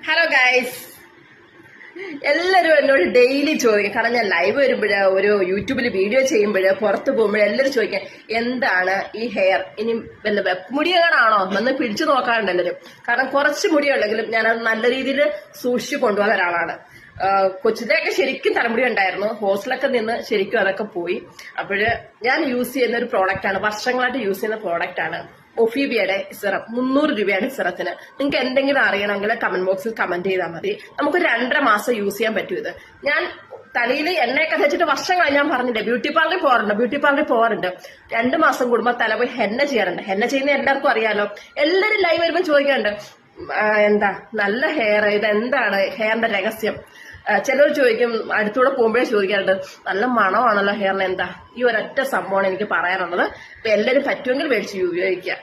Hello guys, എല്ലാവരും എന്നോട് daily ചോദിക്കും. കാരണം ഞാൻ ലൈവ് വരുമ്പോഴ്, ഒരു യൂട്യൂബിൽ വീഡിയോ ചെയ്യുമ്പോഴ്, പുറത്ത് പോകുമ്പോഴേ എല്ലാവരും ചോദിക്കാം എന്താണ് ഈ ഹെയർ, ഇനി വല്ല മുടിയാണോ എന്ന് പിടിച്ചു നോക്കാറുണ്ട് എല്ലാവരും. കാരണം കുറച്ച് മുടിയുണ്ടെങ്കിലും ഞാനത് നല്ല രീതിയിൽ സൂക്ഷിച്ചു കൊണ്ടുപോകുന്ന ഒരാളാണ്. കൊച്ചിലെയൊക്കെ ശരിക്കും തലമുടി ഉണ്ടായിരുന്നു. ഹോസ്റ്റലൊക്കെ നിന്ന് ശരിക്കും അതൊക്കെ പോയി. അപ്പോഴ് ഞാൻ യൂസ് ചെയ്യുന്ന ഒരു പ്രോഡക്റ്റാണ്, വർഷങ്ങളായിട്ട് യൂസ് ചെയ്യുന്ന പ്രോഡക്റ്റാണ് ഒഫീബിയയുടെ സിറം. 300 രൂപയാണ് സിറത്തിന്. നിങ്ങൾക്ക് എന്തെങ്കിലും അറിയണമെങ്കിൽ കമന്റ് ബോക്സിൽ കമന്റ് ചെയ്താൽ മതി. നമുക്ക് 2.5 മാസം യൂസ് ചെയ്യാൻ പറ്റും ഇത്. ഞാൻ തലയിൽ എണ്ണയൊക്കെ തേച്ചിട്ട് വർഷങ്ങളായി. ഞാൻ പറഞ്ഞില്ലേ, ബ്യൂട്ടി പാർലറിൽ പോകാറുണ്ട്. 2 മാസം കൂടുമ്പോൾ തല പോയി ഹെന്ന ചെയ്യാറുണ്ട്. ഹെന്ന ചെയ്യുന്ന എല്ലാവർക്കും അറിയാലോ. എല്ലാവരും ലൈവ് വരുമ്പോൾ ചോദിക്കാറുണ്ട് എന്താ നല്ല ഹെയർ, ഇത് എന്താണ് ഹെയറിന്റെ രഹസ്യം. ചിലർ ചോദിക്കും, അടുത്തൂടെ പോകുമ്പോഴേ ചോദിക്കാറുണ്ട് നല്ല മണമാണല്ലോ ഹെയറിന്, എന്താ. ഈ ഒരൊറ്റ സംഭവമാണ് എനിക്ക് പറയാനുള്ളത്. അപ്പൊ എല്ലാവരും പറ്റുമെങ്കിൽ മേടിച്ച് ഉപയോഗിക്കുക.